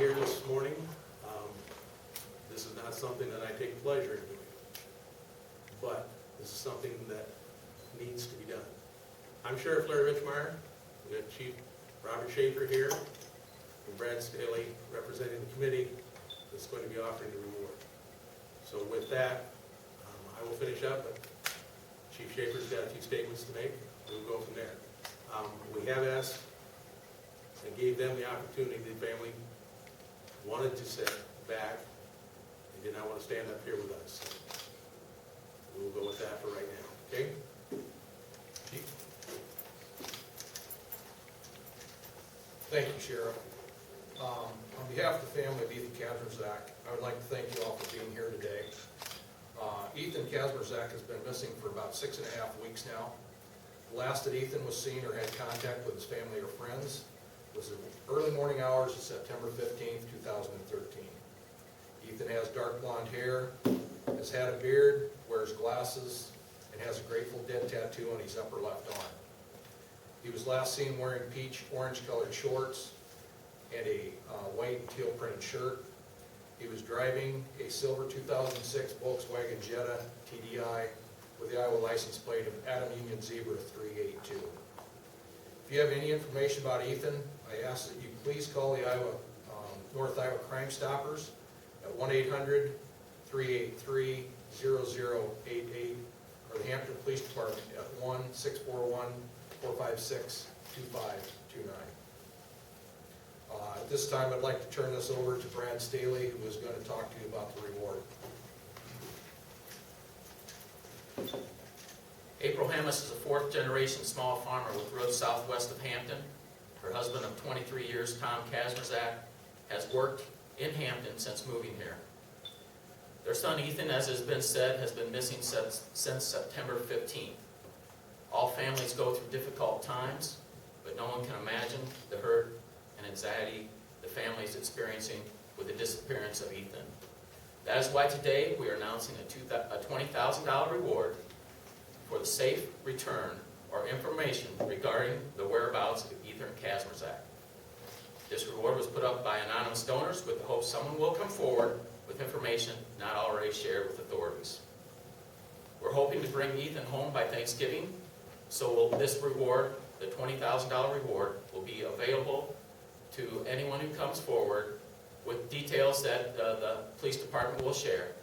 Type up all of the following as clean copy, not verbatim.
here this morning. This is not something that I take pleasure in doing, but this is something that needs to be done. I'm Sheriff Larry Richtsmeier. We have Chief Robert Schaefer here, and Brad Staley representing the committee that's going to be offering the reward. So with that, I will finish up, but Chief Schaefer's got a few statements to make. We'll go from there. We have asked and gave them the opportunity. The family wanted to sit back and did not want to stand up here with us. So we'll go with that for right now. Okay? Chief? Thank you, Sheriff. On behalf of the family of Ethan Kazmerzak, I would like to thank you all for being here today. Ethan Kazmerzak has been missing for about 6.5 weeks now. The last that Ethan was seen or had contact with his family or friends was in early morning hours of September 15th, 2013. Ethan has dark blonde hair, has had a beard, wears glasses, and has a Grateful Dead tattoo on his upper left arm. He was last seen wearing peach orange colored shorts and a white and teal printed shirt. He was driving a silver 2006 Volkswagen Jetta TDI with the Iowa license plate of Adam Union Zebra 382. If you have any information about Ethan, I ask that you please call the North Iowa Crime Stoppers at 1-800-383-0088 or the Hampton Police Department at 1-641-456-2529. At this time, I'd like to turn this over to Brad Staley, who is going to talk to you about the reward. April Hammis is a fourth-generation small farmer with roots southwest of Hampton. Her husband of 23 years, Tom Kazmerzak, has worked in Hampton since moving here. Their son Ethan, as has been said, has been missing since September 15th. All families go through difficult times, but no one can imagine the hurt and anxiety the family is experiencing with the disappearance of Ethan. That is why today we are announcing a $20,000 reward for the safe return or information regarding the whereabouts of Ethan Kazmerzak. This reward was put up by anonymous donors with the hope someone will come forward with information not already shared with authorities. We're hoping to bring Ethan home by Thanksgiving, so this reward, the $20,000 reward, will be available to anyone who comes forward with details that the police department will share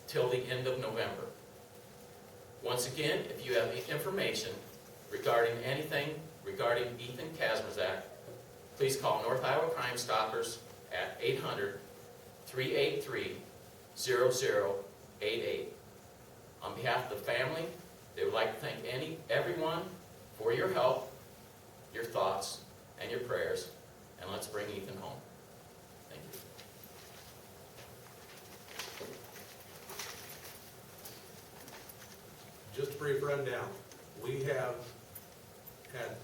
till the end of November. Once again, if you have any information regarding anything regarding Ethan Kazmerzak, please call North Iowa Crime Stoppers at 800-383-0088. On behalf of the family, they would like to thank everyone for your help, your thoughts, and your prayers, and let's bring Ethan home. Thank you. Just a brief rundown. We have had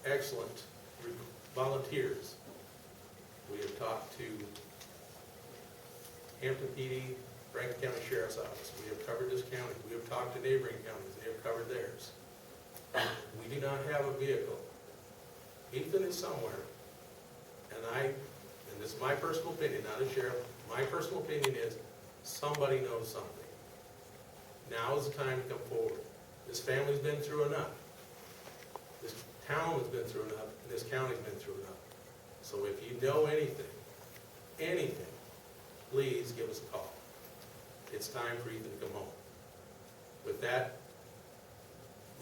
excellent volunteers. We have talked to Hampton PD, Franklin County Sheriff's Office. We have covered this county. We have talked to neighboring counties. They have covered theirs. We do not have a vehicle. Ethan is somewhere, and this is my personal opinion, not a sheriff. My personal opinion is somebody knows something. Now is the time to come forward. This family's been through enough. This town has been through enough, and this county's been through enough. So if you know anything, please give us a call. It's time for Ethan to come home. With that,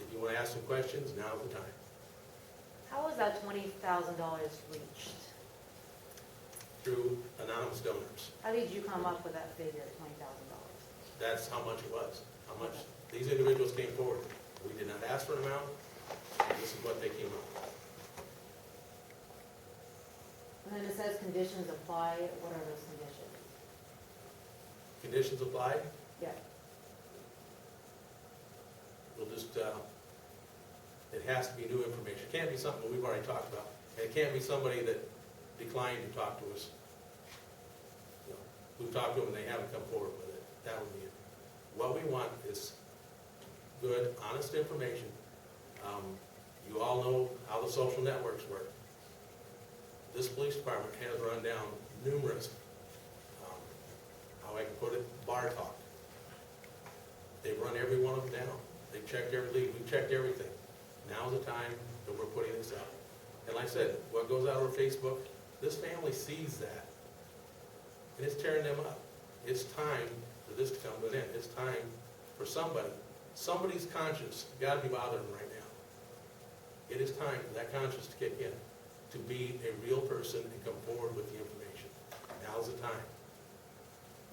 if you want to ask some questions, now's the time. How was that $20,000 reached? Through anonymous donors. How did you come up with that figure, $20,000? That's how much it was. How much these individuals came forward. We did not ask for an amount. This is what they came up with. And then it says conditions apply. What are those conditions? Conditions applied. Yeah. We'll just, it has to be new information. It can't be something we've already talked about. And it can't be somebody that declined to talk to us. You know, we've talked to them and they haven't come forward with it. That would be it. What we want is good, honest information. You all know how the social networks work. this police department has run down numerous, how I can put it, bar talk. They've run every one of them down. They've checked every lead, we've checked everything. Now's the time that we're putting this out. And like I said, what goes out over Facebook, this family sees that. And it's tearing them up. It's time for this to come to an end. It's time for somebody's conscience, gotta be bothering them right now. It is time for that conscience to kick in, to be a real person and come forward with the information. Now's the time.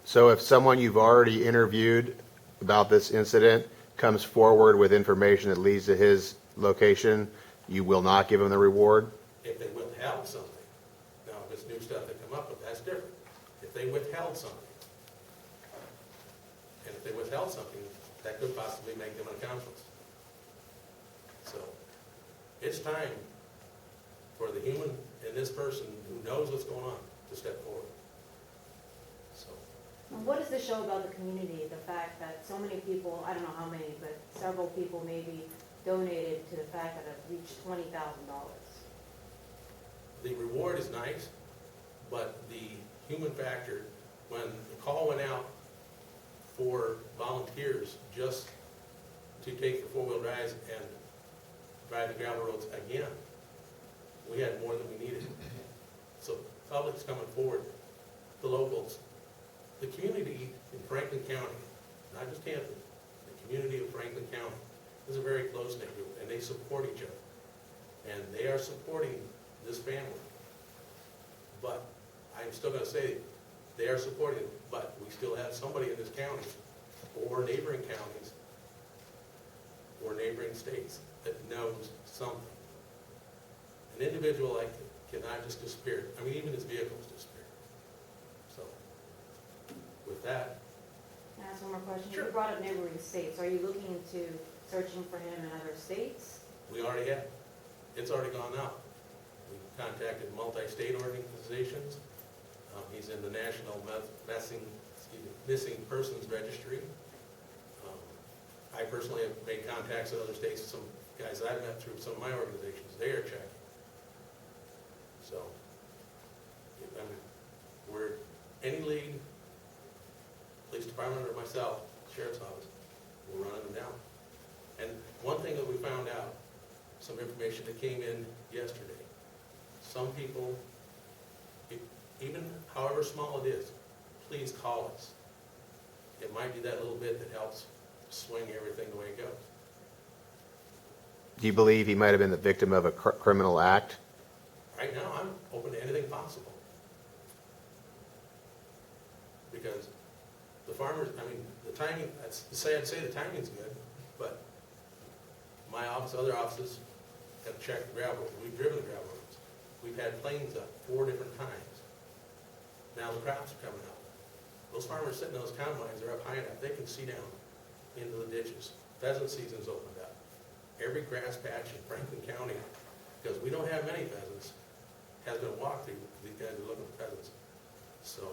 So if someone you've already interviewed about this incident comes forward with information that leads to his location, you will not give him the reward? If they withheld something, now if it's new stuff they come up with, that's different. If they withheld something, and if they withheld something, that could possibly make them an accomplice. So, it's time for the human in this person who knows what's going on to step forward. So, And what does this show about the community, the fact that so many people, I don't know how many, but several people maybe donated to the fact that it reached $20,000? the reward is nice, but the human factor, when the call went out for volunteers just to take the four-wheel drives and drive the gravel roads again, we had more than we needed. So public's coming forward, the locals, the community in Franklin County, not just Hampton, the community of Franklin County is a very close-knit group, and they support each other. And they are supporting this family. But I'm still going to say they are supporting it, but we still have somebody in this county or neighboring counties or neighboring states that knows something. An individual like cannot just disappear. I mean, even his vehicles disappear. So, with that, Can I ask one more question? Sure. You brought up neighboring states. Are you looking into searching for him in other states? we already have. It's already gone out. We contacted multi-state organizations. He's in the National Missing Persons Registry. I personally have made contacts in other states, some guys I've met through some of my organizations. They are checking. So, I mean, we're any lead, police department or myself, sheriff's office, we're running them down. And one thing that we found out, some information that came in yesterday, some people, even however small it is, please call us. It might be that little bit that helps swing everything the way it goes. Do you believe he might have been the victim of a criminal act? Right now, I'm open to anything possible. Because the farmers, I mean, the timing, I'd say the timing's good, but my office, other offices have checked the gravel, we've driven the gravel roads. We've had planes up 4 different times. Now the crops are coming up. Those farmers sitting in those combines are up high enough, they can see down into the ditches. Pheasant season's opened up. Every grass patch in Franklin County, because we don't have many pheasants, has been walked through. These guys are looking for pheasants. So,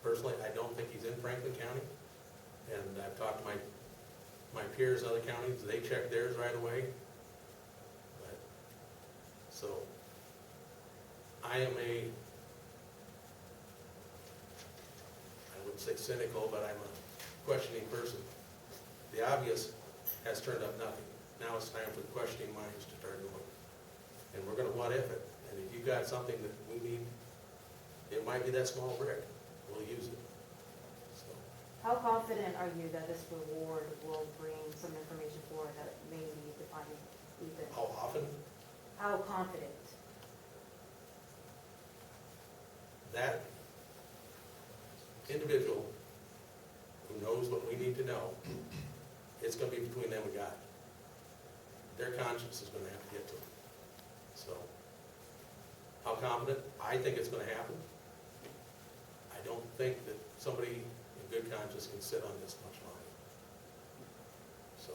personally, I don't think he's in Franklin County. And I've talked to my peers in other counties, they check theirs right away. But, so, I am I wouldn't say cynical, but I'm a questioning person. The obvious has turned up nothing. Now it's time for the questioning minds to start going. And we're going to what if it. And if you've got something that we need, it might be that small brick. We'll use it. So, How confident are you that this reward will bring some information forward that may be defining Ethan? how often? How confident? That individual who knows what we need to know, it's going to be between them and God. Their conscience is going to have to get to them. So, how confident? I think it's going to happen. I don't think that somebody in good conscience can sit on this much longer. So,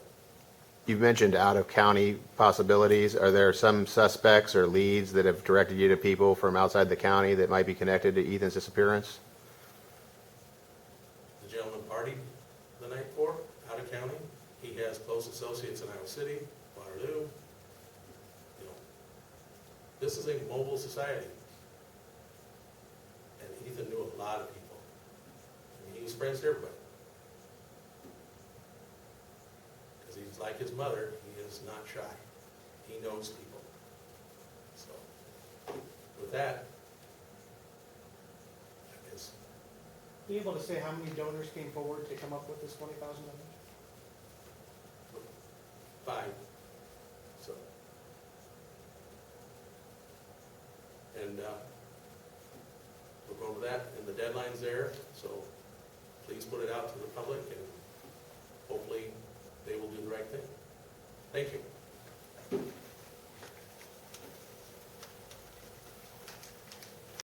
You've mentioned out-of-county possibilities. Are there some suspects or leads that have directed you to people from outside the county that might be connected to Ethan's disappearance? the gentleman partied the night before, out of county. He has close associates in Iowa City, Waterloo. You know, This is a mobile society. And Ethan knew a lot of people. I mean, he was friends with everybody. Because he's like his mother, he is not shy. He knows people. So, with that, I guess, Be you able to say how many donors came forward to come up with this $20,000? 5. So. And we're going with that, and the deadline's there, so please put it out to the public, and hopefully they will do the right thing. Thank you.